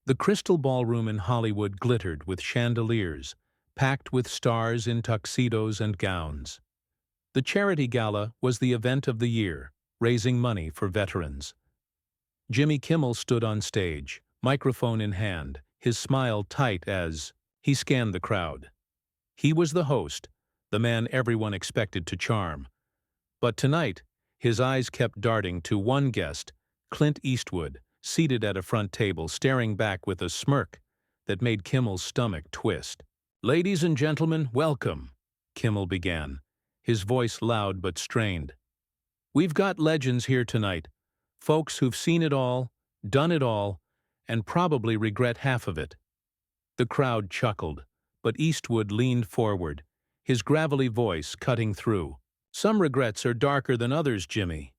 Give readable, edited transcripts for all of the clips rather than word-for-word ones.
The Crystal Ballroom in Hollywood glittered with chandeliers, packed with stars in tuxedos and gowns. The charity gala was the event of the year, raising money for veterans. Jimmy Kimmel stood on stage, microphone in hand, his smile tight as he scanned the crowd. He was the host, the man everyone expected to charm. But tonight, his eyes kept darting to one guest, Clint Eastwood, seated at a front table staring back with a smirk that made Kimmel's stomach twist. "Ladies and gentlemen, welcome," Kimmel began, his voice loud but strained. "We've got legends here tonight, folks who've seen it all, done it all, and probably regret half of it." The crowd chuckled, but Eastwood leaned forward, his gravelly voice cutting through. "Some regrets are darker than others, Jimmy."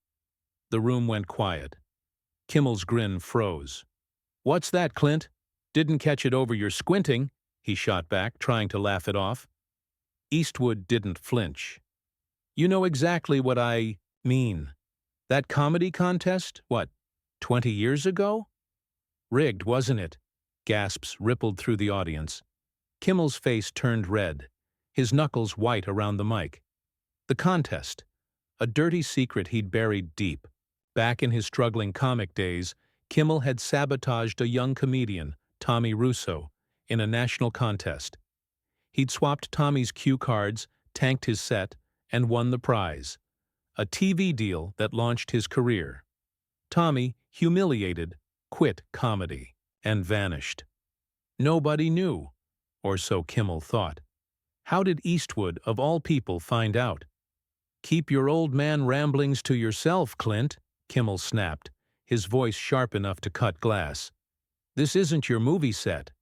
The room went quiet. Kimmel's grin froze. "What's that, Clint? Didn't catch it over your squinting," he shot back, trying to laugh it off. Eastwood didn't flinch. "You know exactly what I mean. That comedy contest, 20 years ago? Rigged, wasn't it?" Gasps rippled through the audience. Kimmel's face turned red, his knuckles white around the mic. The contest, a dirty secret he'd buried deep. Back in his struggling comic days, Kimmel had sabotaged a young comedian, Tommy Russo, in a national contest. He'd swapped Tommy's cue cards, tanked his set, and won the prize, a TV deal that launched his career. Tommy, humiliated, quit comedy and vanished. Nobody knew, or so Kimmel thought. How did Eastwood, of all people, find out? "Keep your old man ramblings to yourself, Clint," Kimmel snapped, his voice sharp enough to cut glass. "This isn't your movie set."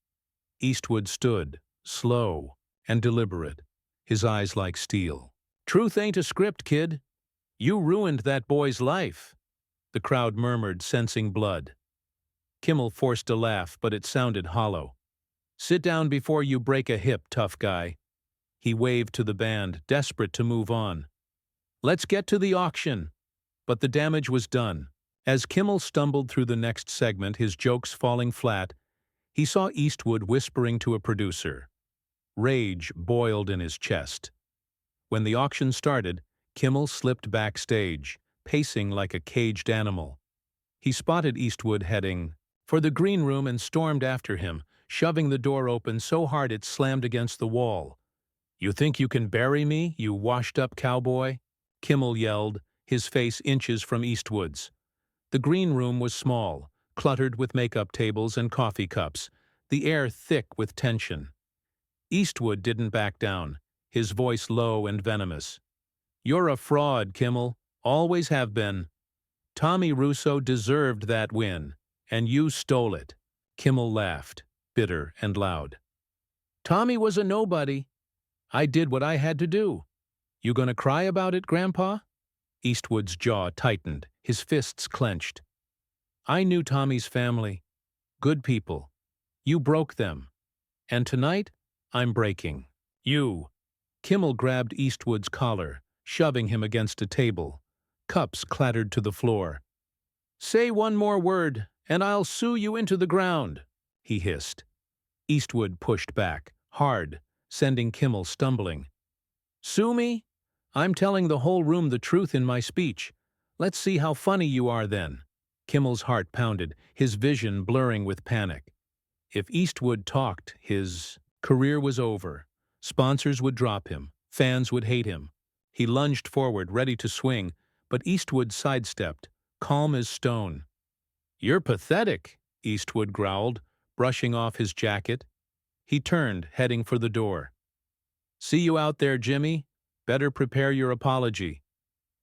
Eastwood stood, slow and deliberate, his eyes like steel. "Truth ain't a script, kid. You ruined that boy's life." The crowd murmured, sensing blood. Kimmel forced a laugh, but it sounded hollow. "Sit down before you break a hip, tough guy." He waved to the band, desperate to move on. "Let's get to the auction." But the damage was done. As Kimmel stumbled through the next segment, his jokes falling flat, he saw Eastwood whispering to a producer. Rage boiled in his chest. When the auction started, Kimmel slipped backstage, pacing like a caged animal. He spotted Eastwood heading for the green room and stormed after him, shoving the door open so hard it slammed against the wall. "You think you can bury me, you washed-up cowboy?" Kimmel yelled, his face inches from Eastwood's. The green room was small, cluttered with makeup tables and coffee cups, the air thick with tension. Eastwood didn't back down, his voice low and venomous. "You're a fraud, Kimmel. Always have been. Tommy Russo deserved that win, and you stole it." Kimmel laughed, bitter and loud. "Tommy was a nobody. I did what I had to do. You gonna cry about it, Grandpa?" Eastwood's jaw tightened, his fists clenched. "I knew Tommy's family. Good people. You broke them. And tonight, I'm breaking you." Kimmel grabbed Eastwood's collar, shoving him against a table. Cups clattered to the floor. "Say one more word, and I'll sue you into the ground," he hissed. Eastwood pushed back, hard, sending Kimmel stumbling. "Sue me? I'm telling the whole room the truth in my speech. Let's see how funny you are then." Kimmel's heart pounded, his vision blurring with panic. If Eastwood talked, his career was over. Sponsors would drop him. Fans would hate him. He lunged forward, ready to swing, but Eastwood sidestepped, calm as stone. "You're pathetic," Eastwood growled, brushing off his jacket. He turned, heading for the door. "See you out there, Jimmy. Better prepare your apology."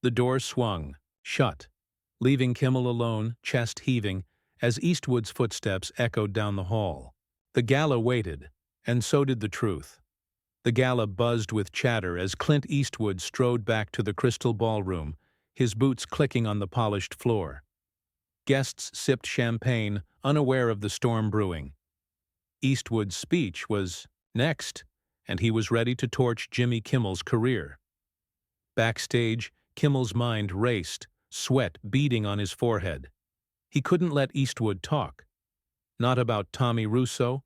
The door swung, shut, leaving Kimmel alone, chest heaving, as Eastwood's footsteps echoed down the hall. The gala waited, and so did the truth. The gala buzzed with chatter as Clint Eastwood strode back to the Crystal Ballroom, his boots clicking on the polished floor. Guests sipped champagne, unaware of the storm brewing. Eastwood's speech was next, and he was ready to torch Jimmy Kimmel's career. Backstage, Kimmel's mind raced, sweat beading on his forehead. He couldn't let Eastwood talk. Not about Tommy Russo,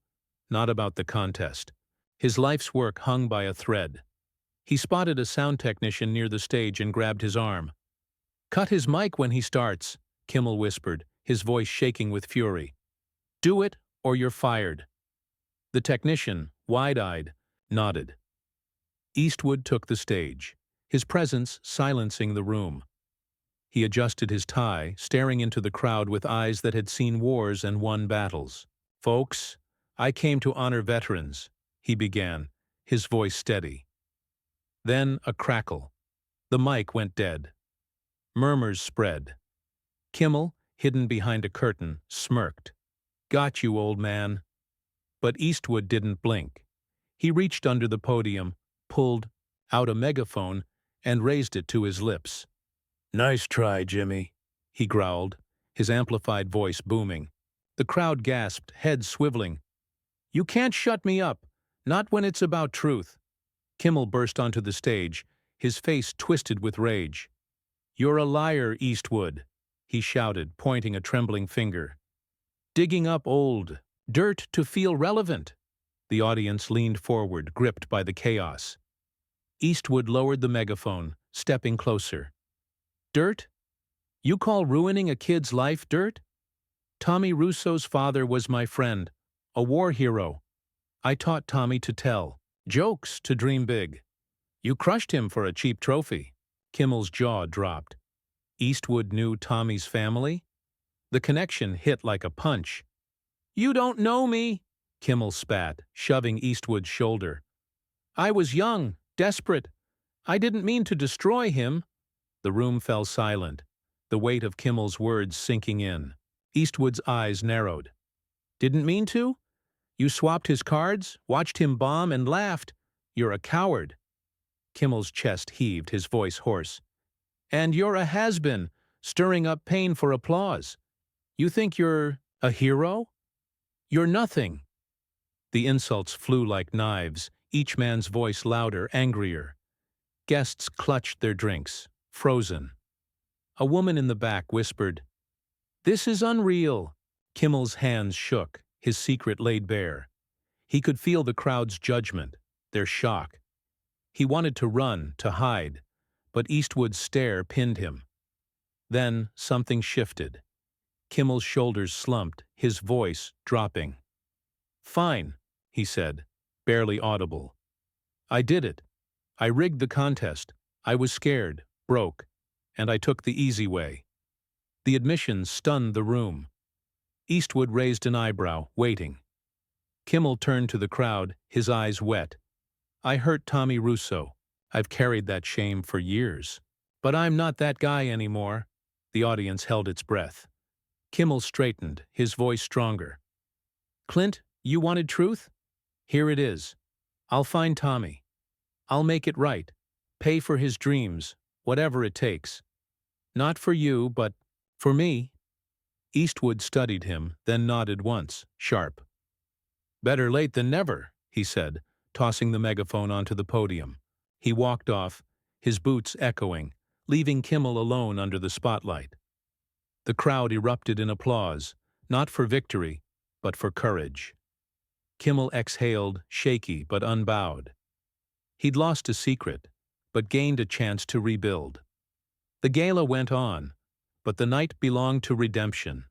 not about the contest. His life's work hung by a thread. He spotted a sound technician near the stage and grabbed his arm. "Cut his mic when he starts," Kimmel whispered, his voice shaking with fury. "Do it, or you're fired." The technician, wide-eyed, nodded. Eastwood took the stage, his presence silencing the room. He adjusted his tie, staring into the crowd with eyes that had seen wars and won battles. "Folks, I came to honor veterans," he began, his voice steady. Then a crackle. The mic went dead. Murmurs spread. Kimmel, hidden behind a curtain, smirked. "Got you, old man." But Eastwood didn't blink. He reached under the podium, pulled out a megaphone, and raised it to his lips. "Nice try, Jimmy," he growled, his amplified voice booming. The crowd gasped, heads swiveling. "You can't shut me up, not when it's about truth." Kimmel burst onto the stage, his face twisted with rage. "You're a liar, Eastwood," he shouted, pointing a trembling finger. "Digging up old dirt to feel relevant." The audience leaned forward, gripped by the chaos. Eastwood lowered the megaphone, stepping closer. "Dirt? You call ruining a kid's life dirt? Tommy Russo's father was my friend, a war hero. I taught Tommy to tell jokes, to dream big. You crushed him for a cheap trophy." Kimmel's jaw dropped. Eastwood knew Tommy's family? The connection hit like a punch. "You don't know me," Kimmel spat, shoving Eastwood's shoulder. "I was young, desperate. I didn't mean to destroy him." The room fell silent, the weight of Kimmel's words sinking in. Eastwood's eyes narrowed. "Didn't mean to? You swapped his cards, watched him bomb, and laughed. You're a coward." Kimmel's chest heaved, his voice hoarse. "And you're a has-been, stirring up pain for applause. You think you're a hero? You're nothing." The insults flew like knives, each man's voice louder, angrier. Guests clutched their drinks, frozen. A woman in the back whispered, "This is unreal." Kimmel's hands shook, his secret laid bare. He could feel the crowd's judgment, their shock. He wanted to run, to hide, but Eastwood's stare pinned him. Then something shifted. Kimmel's shoulders slumped, his voice dropping. "Fine," he said, barely audible. "I did it. I rigged the contest. I was scared, broke, and I took the easy way." The admission stunned the room. Eastwood raised an eyebrow, waiting. Kimmel turned to the crowd, his eyes wet. "I hurt Tommy Russo. I've carried that shame for years. But I'm not that guy anymore." The audience held its breath. Kimmel straightened, his voice stronger. "Clint, you wanted truth? Here it is. I'll find Tommy. I'll make it right. Pay for his dreams, whatever it takes. Not for you, but for me." Eastwood studied him, then nodded once, sharp. "Better late than never," he said, tossing the megaphone onto the podium. He walked off, his boots echoing, leaving Kimmel alone under the spotlight. The crowd erupted in applause, not for victory, but for courage. Kimmel exhaled, shaky but unbowed. He'd lost a secret, but gained a chance to rebuild. The gala went on, but the night belonged to redemption.